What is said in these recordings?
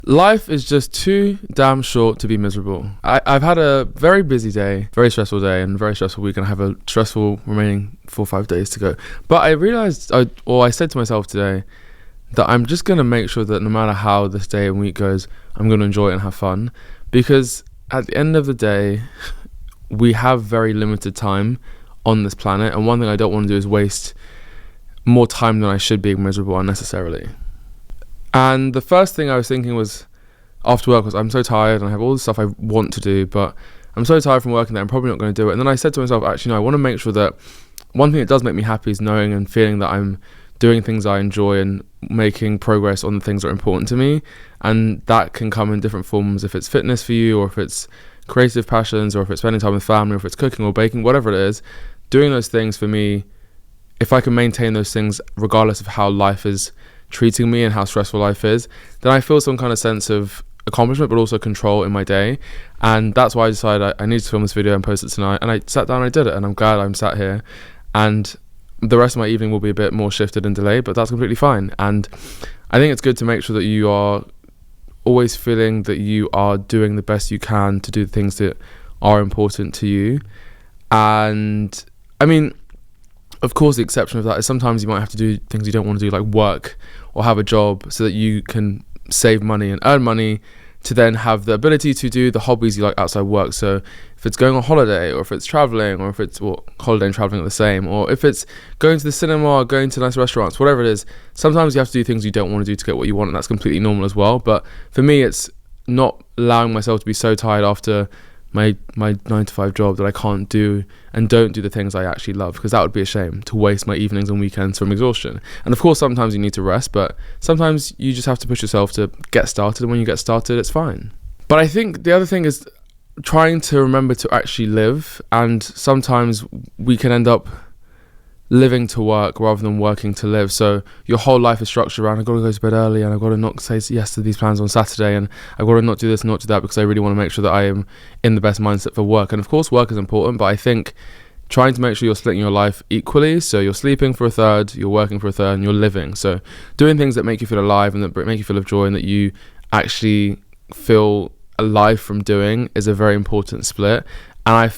Life is just too damn short to be miserable. I've had a very busy day, very stressful day, and very stressful week, and I have a stressful remaining 4 or 5 days to go. But I realized, I said to myself today, that I'm just going to make sure that no matter how this day and week goes, I'm going to enjoy it and have fun. Because at the end of the day, we have very limited time on this planet, and one thing I don't want to do is waste more time than I should being miserable unnecessarily. And the first thing I was thinking was, after work, was I'm so tired and I have all this stuff I want to do, but I'm so tired from working that I'm probably not going to do it. And then I said to myself, actually, no, I want to make sure that one thing that does make me happy is knowing and feeling that I'm doing things I enjoy and making progress on the things that are important to me. And that can come in different forms, if it's fitness for you, or if it's creative passions, or if it's spending time with family, or if it's cooking or baking, whatever it is. Doing those things for me, if I can maintain those things regardless of how life is treating me and how stressful life is, then I feel some kind of sense of accomplishment but also control in my day. And that's why I decided I need to film this video and post it tonight, and I sat down and I did it, and I'm glad I'm sat here. And the rest of my evening will be a bit more shifted and delayed, but that's completely fine. And I think it's good to make sure that you are always feeling that you are doing the best you can to do the things that are important to you. And I mean, of course, the exception of that is sometimes you might have to do things you don't want to do, like work or have a job, so that you can save money and earn money to then have the ability to do the hobbies you like outside work. So if it's going on holiday, or if it's traveling, or if it's, well, holiday and traveling are the same, or if it's going to the cinema or going to nice restaurants, whatever it is, sometimes you have to do things you don't want to do to get what you want, and that's completely normal as well. But for me, it's not allowing myself to be so tired after my 9-to-5 job that I can't do and don't do the things I actually love, because that would be a shame to waste my evenings and weekends from exhaustion. And of course, sometimes you need to rest, but sometimes you just have to push yourself to get started, and when you get started, it's fine. But I think the other thing is trying to remember to actually live, and sometimes we can end up living to work rather than working to live. So your whole life is structured around, I've got to go to bed early, and I've got to not say yes to these plans on Saturday, and I've got to not do this and not do that, because I really want to make sure that I am in the best mindset for work. And of course, work is important, but I think trying to make sure you're splitting your life equally, so you're sleeping for a third, you're working for a third, and you're living. So doing things that make you feel alive and that make you feel of joy and that you actually feel alive from doing is a very important split. And I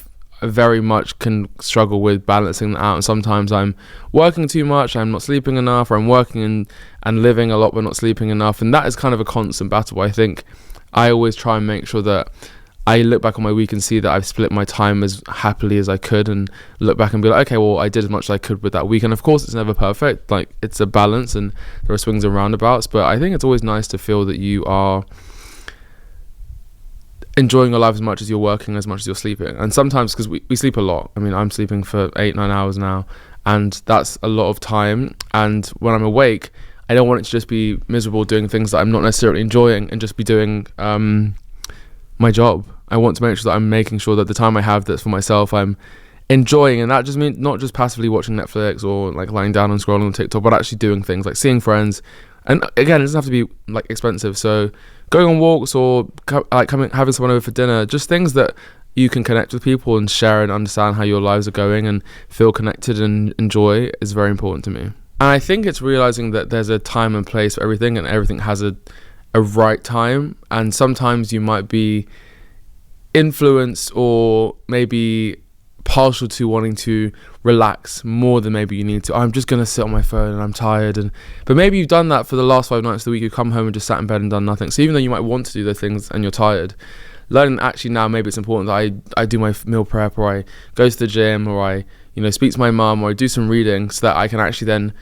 very much can struggle with balancing that out, and sometimes I'm working too much, I'm not sleeping enough, or I'm working and living a lot but not sleeping enough, and that is kind of a constant battle. I think I always try and make sure that I look back on my week and see that I've split my time as happily as I could, and look back and be like, okay, well, I did as much as I could with that week. And of course, it's never perfect, like, it's a balance and there are swings and roundabouts, but I think it's always nice to feel that you are enjoying your life as much as you're working, as much as you're sleeping. And sometimes, because we sleep a lot, I mean, I'm sleeping for 8-9 hours now, and that's a lot of time. And when I'm awake, I don't want it to just be miserable doing things that I'm not necessarily enjoying and just be doing my job. I want to make sure that I'm making sure that the time I have that's for myself, I'm enjoying. And that just means not just passively watching Netflix or like lying down and scrolling on TikTok, but actually doing things like seeing friends. And again, it doesn't have to be like expensive, so going on walks, or like having someone over for dinner, just things that you can connect with people and share and understand how your lives are going and feel connected and enjoy is very important to me. And I think it's realizing that there's a time and place for everything, and everything has a right time. And sometimes you might be influenced or maybe partial to wanting to relax more than maybe you need to. I'm just going to sit on my phone and I'm tired, but maybe you've done that for the last 5 nights of the week. You've come home and just sat in bed and done nothing. So even though you might want to do those things and you're tired, learning actually now maybe it's important that I do my meal prep, or I go to the gym, or I speak to my mum, or I do some reading, so that I can actually then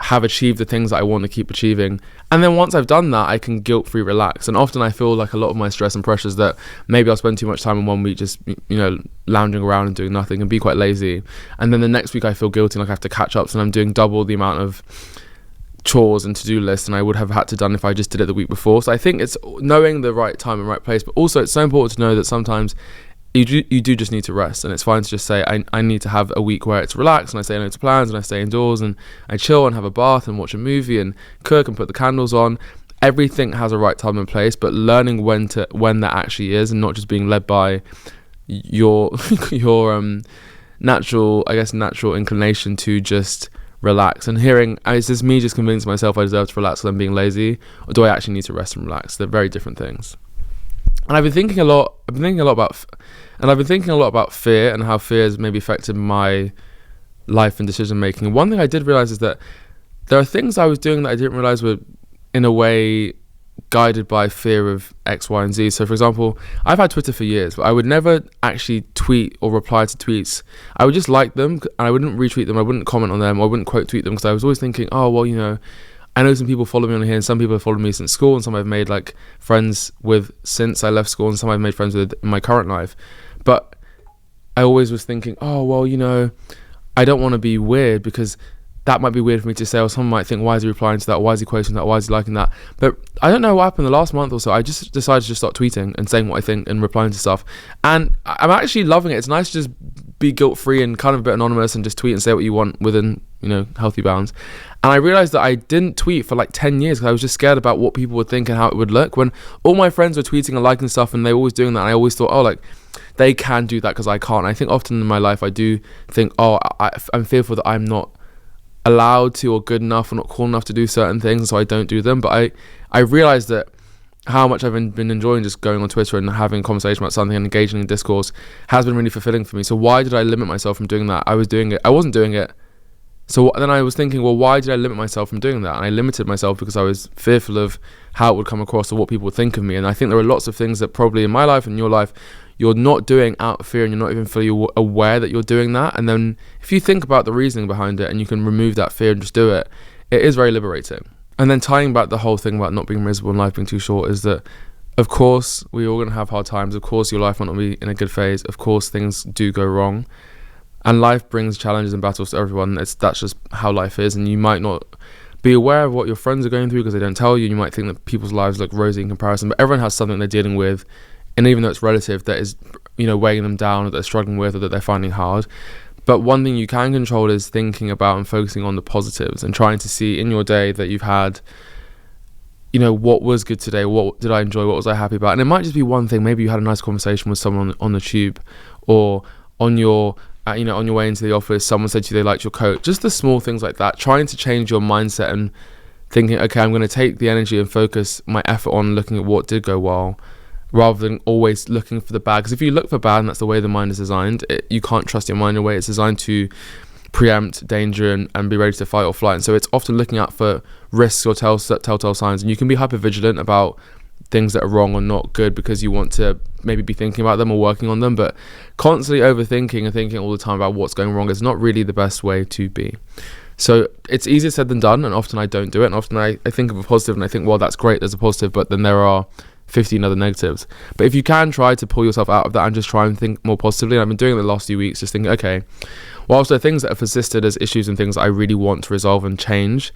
have achieved the things that I want to keep achieving. And then once I've done that, I can guilt-free relax. And often I feel like a lot of my stress and pressures that maybe I'll spend too much time in one week just, lounging around and doing nothing and be quite lazy. And then the next week I feel guilty, like I have to catch up, so I'm doing double the amount of chores and to-do lists than I would have had to done if I just did it the week before. So I think it's knowing the right time and right place, but also it's so important to know that sometimes you do just need to rest, and it's fine to just say I need to have a week where it's relaxed, and I say no to plans, and I stay indoors and I chill and have a bath and watch a movie and cook and put the candles on. Everything has a right time and place, but learning when that actually is, and not just being led by your natural inclination to just relax, and hearing, is this me just convincing myself I deserve to relax because I'm being lazy, or do I actually need to rest and relax? They're very different things. And I've been thinking a lot about fear and how fear has maybe affected my life and decision making. And one thing I did realize is that there are things I was doing that I didn't realize were in a way guided by fear of X, Y, and Z. So for example, I've had Twitter for years, but I would never actually tweet or reply to tweets. I would just like them, and I wouldn't retweet them, I wouldn't comment on them, or I wouldn't quote tweet them, because I was always thinking, oh, well, I know some people follow me on here, and some people have followed me since school, and some I've made like friends with since I left school, and some I've made friends with in my current life. But I always was thinking, oh, well, I don't want to be weird, because that might be weird for me to say, or someone might think, why is he replying to that? Why is he quoting that? Why is he liking that? But I don't know what happened the last month or so. I just decided to just start tweeting and saying what I think and replying to stuff. And I'm actually loving it. It's nice to just be guilt-free and kind of a bit anonymous and just tweet and say what you want within, healthy bounds. And I realized that I didn't tweet for like 10 years because I was just scared about what people would think and how it would look. When all my friends were tweeting and liking stuff and they were always doing that, and I always thought, oh, like, they can do that because I can't. And I think often in my life I do think, oh, I'm fearful that I'm not allowed to or good enough or not cool enough to do certain things, so I don't do them. But I realized that how much I've been enjoying just going on Twitter and having a conversation about something and engaging in discourse has been really fulfilling for me. So why did I limit myself from doing that? I wasn't doing it. So then I was thinking, well, why did I limit myself from doing that? And I limited myself because I was fearful of how it would come across or what people would think of me. And I think there are lots of things that probably in my life and your life you're not doing out of fear, and you're not even fully aware that you're doing that. And then if you think about the reasoning behind it and you can remove that fear and just do it, it is very liberating. And then tying back the whole thing about not being miserable and life being too short is that, of course, we're all going to have hard times. Of course, your life might not be in a good phase. Of course, things do go wrong. And life brings challenges and battles to everyone. That's just how life is. And you might not be aware of what your friends are going through because they don't tell you. You might think that people's lives look rosy in comparison, but everyone has something they're dealing with. And even though it's relative, that is, weighing them down, or that they're struggling with, or that they're finding hard. But one thing you can control is thinking about and focusing on the positives and trying to see in your day that you've had, what was good today, what did I enjoy, what was I happy about. And it might just be one thing. Maybe you had a nice conversation with someone on the tube, or on your on your way into the office, someone said to you they liked your coat. Just the small things like that, trying to change your mindset and thinking, okay, I'm going to take the energy and focus my effort on looking at what did go well, rather than always looking for the bad. Because if you look for bad, and that's the way the mind is designed, you can't trust your mind in a way. It's designed to preempt danger and be ready to fight or flight. And so it's often looking out for risks or telltale signs. And you can be hyper vigilant about things that are wrong or not good because you want to maybe be thinking about them or working on them. But constantly overthinking and thinking all the time about what's going wrong is not really the best way to be. So it's easier said than done, and often I don't do it. And often I think of a positive and I think, well, that's great, there's a positive, but then there are 15 other negatives. But if you can try to pull yourself out of that and just try and think more positively, and I've been doing it the last few weeks, just thinking, okay, whilst there are things that have persisted as issues and things that I really want to resolve and change,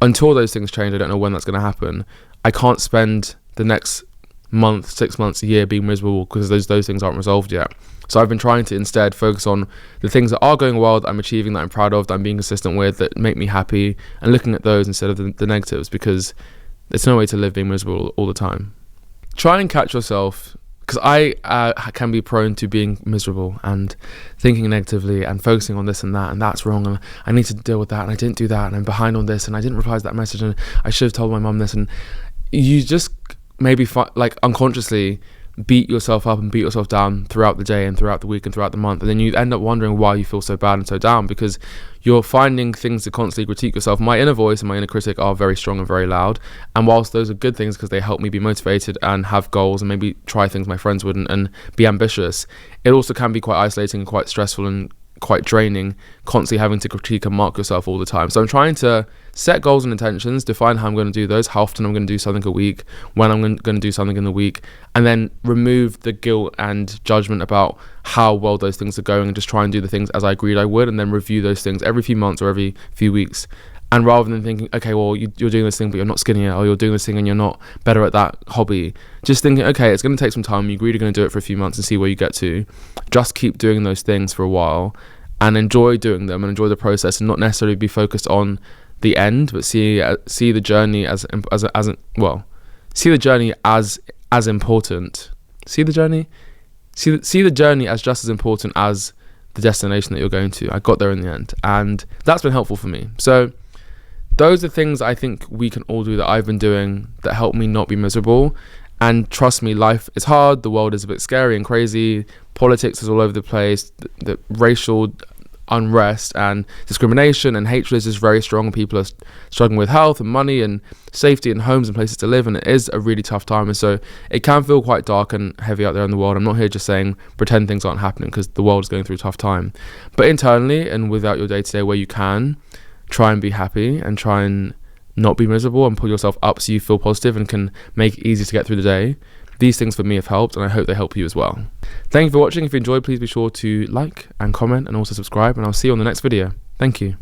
until those things change, I don't know when that's going to happen. I can't spend the next month, 6 months, a year being miserable because those things aren't resolved yet. So I've been trying to instead focus on the things that are going well, that I'm achieving, that I'm proud of, that I'm being consistent with, that make me happy, and looking at those instead of the negatives, because there's no way to live being miserable all the time. Try and catch yourself, because I can be prone to being miserable and thinking negatively and focusing on this and that, and that's wrong, and I need to deal with that, and I didn't do that, and I'm behind on this, and I didn't reply to that message, and I should have told my mum this. And you just maybe unconsciously beat yourself up and beat yourself down throughout the day and throughout the week and throughout the month, and then you end up wondering why you feel so bad and so down, because you're finding things to constantly critique yourself. My inner voice and my inner critic are very strong and very loud, and whilst those are good things because they help me be motivated and have goals and maybe try things my friends wouldn't and be ambitious, it also can be quite isolating and quite stressful and quite draining, constantly having to critique and mark yourself all the time. So I'm trying to set goals and intentions, define how I'm going to do those, how often I'm going to do something a week, when I'm going to do something in the week, and then remove the guilt and judgment about how well those things are going, and just try and do the things as I agreed I would, and then review those things every few months or every few weeks. And rather than thinking, okay, well, you're doing this thing but you're not skinnier, or you're doing this thing and you're not better at that hobby, just thinking, okay, it's going to take some time, you agreed you're going to do it for a few months and see where you get to. Just keep doing those things for a while and enjoy doing them and enjoy the process, and not necessarily be focused on the end, but see the journey as important. See the journey as just as important as the destination that you're going to. I got there in the end, and that's been helpful for me. So those are things I think we can all do, that I've been doing, that help me not be miserable. And trust me, life is hard, the world is a bit scary and crazy, politics is all over the place, the racial unrest and discrimination and hatred is just very strong. People are struggling with health and money and safety and homes and places to live, and it is a really tough time. And so it can feel quite dark and heavy out there in the world. I'm not here just saying pretend things aren't happening, because the world is going through a tough time. But internally and without your day-to-day, where you can, try and be happy and try and not be miserable and pull yourself up so you feel positive and can make it easy to get through the day. These things for me have helped, and I hope they help you as well. Thank you for watching. If you enjoyed, please be sure to like and comment and also subscribe, and I'll see you on the next video. Thank you.